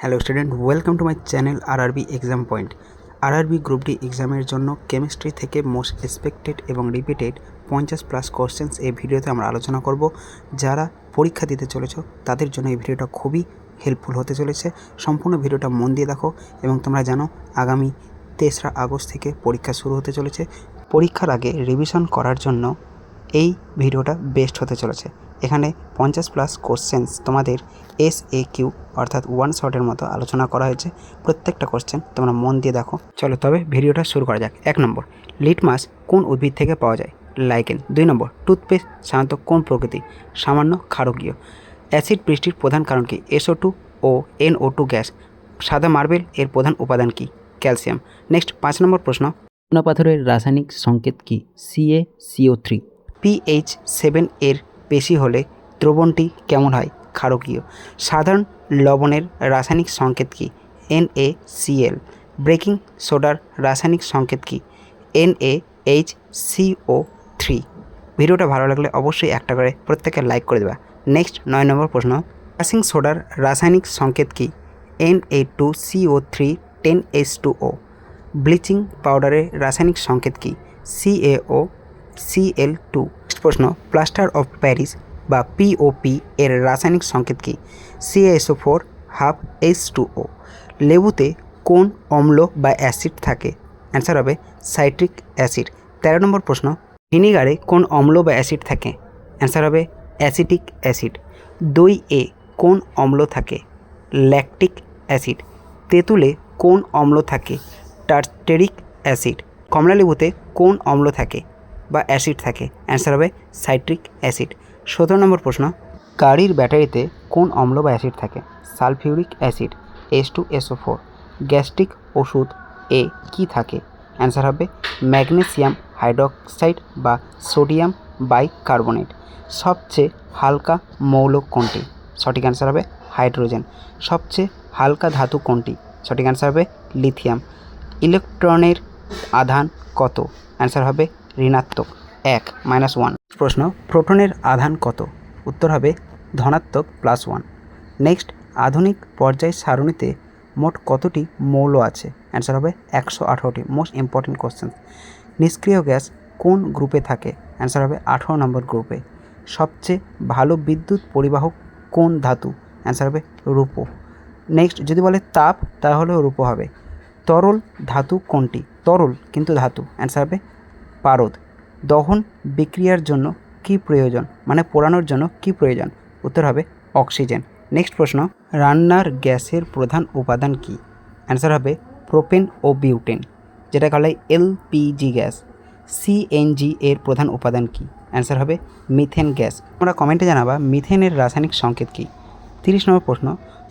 Hello student, welcome to my channel RRB exam point. RRB group D এক্সামের জন্য chemistry থেকে most expected এবং repeated 50+ questions এই ভিডিওতে আমরা আলোচনা করব। যারা পরীক্ষা দিতে চলেছ তাদের জন্য এই ভিডিওটা খুবই হেল্পফুল হতে চলেছে। সম্পূর্ণ ভিডিওটা মন দিয়ে দেখো এবং তোমরা জানো আগামী 3রা আগস্ট থেকে পরীক্ষা শুরু হতে চলেছে। পরীক্ষার আগে রিভিশন করার জন্য এই ভিডিওটা বেস্ট হতে চলেছে। এখানে 50+ কোশ্চেন্স তোমাদের SAQ অর্থাৎ ওয়ান শটের মতো আলোচনা করা হয়েছে। প্রত্যেকটা কোশ্চেন তোমরা মন দিয়ে দেখো। চলো তবে ভিডিওটা শুরু করা যাক। 1 নম্বর, লিটমাস কোন উদ্ভিদ থেকে পাওয়া যায়? লাইকেন। 2 নম্বর, টুথপেস্ট সাধারণত কোন প্রকৃতি? সামান্য ক্ষারকীয়। অ্যাসিড বৃষ্টির প্রধান কারণ কি? SO2 ও NO2 গ্যাস। সাদা মার্বেল এর প্রধান উপাদান কি? ক্যালসিয়াম। নেক্সট 5 নম্বর প্রশ্ন, চুনাপাথরের রাসায়নিক সংকেত কি? CaCO3। pH 7 এর বেশি হলে দ্রবণটি কেমন হয়? ক্ষারকীয়। সাধারণ লবণের রাসায়নিক সংকেত কি? NaCl। বেকিং সোডার রাসায়নিক সংকেত কি? NaHCO3। ভিডিওটা ভালো লাগলে অবশ্যই একটা করে প্রত্যেকে লাইক করে দেবা। নেক্সট 9 নম্বর প্রশ্ন, বেকিং সোডার রাসায়নিক সংকেত কি? Na2CO3 10H2O। ব্লিচিং পাউডারের রাসায়নিক সংকেত কি? CaOCl2। প্রশ্ন, প্লাস্টার অফ প্যারিস বা POP এর রাসায়নিক সংকেত কি? CaSO4 half H2O। লেবুতে কোন অম্ল বা অ্যাসিড থাকে? অ্যান্সার হবে সাইট্রিক অ্যাসিড। 13 নম্বর প্রশ্ন, ভিনিগারে কোন অম্ল বা অ্যাসিড থাকে? অ্যান্সার হবে অ্যাসিটিক অ্যাসিড। দইয়ে কোন অম্ল থাকে? Lactic acid. তেঁতুলে কোন অম্ল থাকে? Tartaric acid. কমলালেবুতে কোন অম্ল থাকে বা অ্যাসিড থাকে? অ্যান্সার হবে সাইট্রিক অ্যাসিড। 17 নম্বর প্রশ্ন, গাড়ির ব্যাটারিতে কোন অম্ল বা অ্যাসিড থাকে? Sulphuric acid. H2SO4। গ্যাস্ট্রিক ওষুধ এ কি থাকে? অ্যান্সার হবে ম্যাগনেসিয়াম হাইড্রোক্সাইড বা সোডিয়াম বাইকার্বনেট। সবচেয়ে হালকা মৌল কোনটি? সঠিক অ্যান্সার হবে হাইড্রোজেন। সবচেয়ে হালকা ধাতু কোনটি? সঠিক অ্যান্সার হবে লিথিয়াম। ইলেকট্রনের আধান কত? অ্যান্সার হবে ঋণাত্মক 1 -1। প্রশ্ন, প্রোটনের আধান কত? উত্তর হবে ধনাত্মক +1। নেক্সট, আধুনিক পর্যায় সারণীতে মোট কতটি মৌল আছে? অ্যান্সার হবে 118টি। Most important question. নিষ্ক্রিয় গ্যাস কোন গ্রুপে থাকে? অ্যান্সার হবে 18 নম্বর গ্রুপে। সবচেয়ে ভালো বিদ্যুৎ পরিবাহক কোন ধাতু? অ্যান্সার হবে রূপো। নেক্সট, যদি বলে তাপ তাহলেও রূপো হবে। তরল ধাতু কোনটি? তরল কিন্তু ধাতু। অ্যান্সার হবে পারদ। দহন বিক্রিয়ার জন্য কি প্রয়োজন? মানে পোড়ানোর জন্য কি প্রয়োজন? উত্তর হবে অক্সিজেন। নেক্সট প্রশ্ন, রান্নার গ্যাসের প্রধান উপাদান কি? অ্যান্সার হবে প্রোপেন ও বিউটেন, যেটাকে বলা হয় LPG গ্যাস। CNG এর প্রধান উপাদান কি? অ্যান্সার হবে মিথেন গ্যাস। তোমরা কমেন্টে জানাবা মিথেনের রাসায়নিক সংকেত কি? 30 নম্বর প্রশ্ন,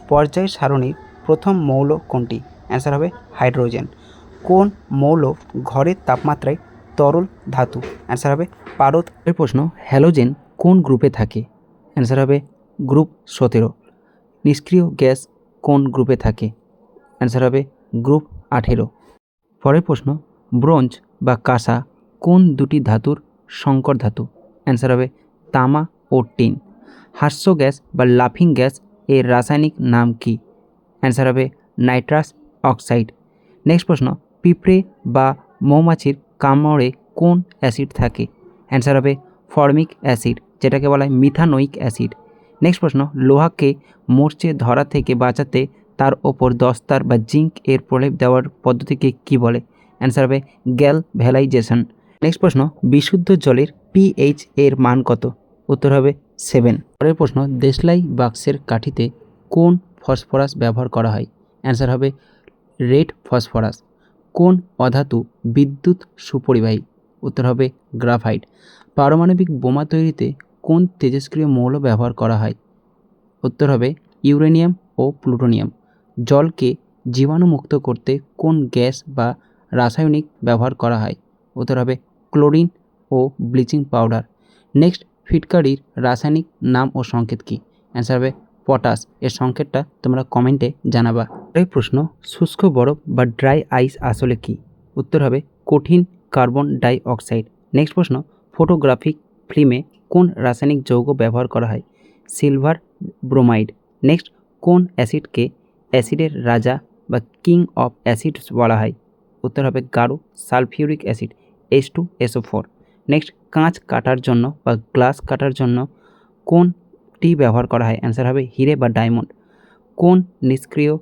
পর্যায় সারণীর প্রথম মৌল কোনটি? অ্যান্সার হবে হাইড্রোজেন। কোন মৌল ঘরের তাপমাত্রায় তরল ধাতু? অ্যান্সার হবে পারদ। এর প্রশ্ন, হ্যালোজেন কোন গ্রুপে থাকে? অ্যান্সার হবে গ্রুপ 17। নিষ্ক্রিয় গ্যাস কোন গ্রুপে থাকে? অ্যান্সার হবে গ্রুপ 18। পরের প্রশ্ন, ব্রোঞ্জ বা কাঁসা কোন দুটি ধাতুর সংকর ধাতু? অ্যান্সার হবে তামা ও টিন। হাস্য গ্যাস বা লাফিং গ্যাস এর রাসায়নিক নাম কি? অ্যান্সার হবে নাইট্রাস অক্সাইড। নেক্সট প্রশ্ন, পিঁপড়ে বা মৌমাছির কামড়ে কোন অ্যাসিড থাকে? অ্যান্সার হবে ফর্মিক অ্যাসিড, যেটাকে বলা হয় মিথানোইক অ্যাসিড। নেক্সট প্রশ্ন, লোহাকে মরচে ধরা থেকে বাঁচাতে তার ওপর দস্তার বা জিঙ্ক এর প্রলেপ দেওয়ার পদ্ধতিকে কি বলে? অ্যান্সার হবে গ্যালভ্যানাইজেশন। নেক্সট প্রশ্ন, বিশুদ্ধ জলের pH এর মান কত? উত্তর হবে 7। পরের প্রশ্ন, দেশলাই বাক্সের কাঠিতে কোন ফসফরাস ব্যবহার করা হয়? অ্যান্সার হবে রেড ফসফরাস। কোন অধাতু বিদ্যুৎ সুপরিবাহী? উত্তর হবে গ্রাফাইট। পারমাণবিক বোমা তৈরিতে কোন তেজস্ক্রিয় মৌল ব্যবহার করা হয়? উত্তর হবে ইউরেনিয়াম ও প্লুটোনিয়াম। জলকে জীবাণুমুক্ত করতে কোন গ্যাস বা রাসায়নিক ব্যবহার করা হয়? উত্তর হবে ক্লোরিন ও ব্লিচিং পাউডার। নেক্সট, ফিটকারির রাসায়নিক নাম ও সংকেত কি? অ্যান্সার হবে পটাশ। এর সংকেতটা তোমরা কমেন্টে জানাবা। এই প্রশ্ন, শুষ্ক বরফ বা ড্রাই আইস আসলে কি? উত্তর হবে কঠিন কার্বন ডাই অক্সাইড। নেক্সট প্রশ্ন, ফটোগ্রাফিক ফিল্মে কোন রাসায়নিক যৌগ ব্যবহার করা হয়? Silver bromide. নেক্সট, কোন অ্যাসিডকে অ্যাসিডের রাজা বা কিং অফ অ্যাসিডস বলা হয়? উত্তর হবে গাঢ় সালফিউরিক অ্যাসিড H2SO4। নেক্সট, কাঁচ কাটার জন্য বা গ্লাস কাটার জন্য কোনটি ব্যবহার করা হয়? অ্যান্সার হবে হিরে বা ডায়মন্ড। কোন নিষ্ক্রিয়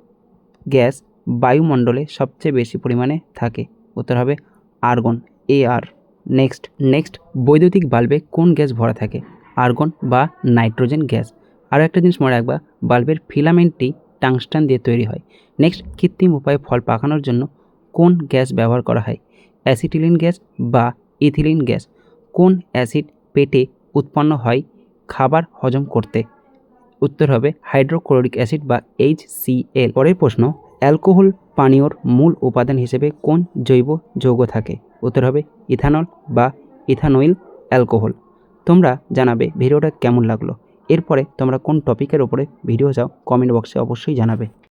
গ্যাস বায়ুমণ্ডলে সবচেয়ে বেশি পরিমাণে থাকে? উত্তর হবে আর্গন AR। নেক্সট বৈদ্যুতিক বাল্বে কোন গ্যাস ভরা থাকে? আর্গন বা নাইট্রোজেন গ্যাস। আরও একটা জিনিস মনে রাখবা, বাল্বের ফিলামেন্টটি টাংস্টান দিয়ে তৈরি হয়। নেক্সট, কৃত্রিম উপায়ে ফল পাকানোর জন্য কোন গ্যাস ব্যবহার করা হয়? অ্যাসিটিলিন গ্যাস বা ইথিলিন গ্যাস। কোন অ্যাসিড পেটে উৎপন্ন হয় খাবার হজম করতে? উত্তর হবে হাইড্রোক্লোরিক অ্যাসিড বা HCl। পরের প্রশ্ন, অ্যালকোহল পানীয়র মূল উপাদান হিসেবে কোন জৈব যৌগ থাকে? উত্তর হবে ইথানল বা ইথানোইল অ্যালকোহল। তোমরা জানাবে ভিডিওটা কেমন লাগলো। এরপরে তোমরা কোন টপিকের ওপরে ভিডিও চাও কমেন্ট বক্সে অবশ্যই জানাবে।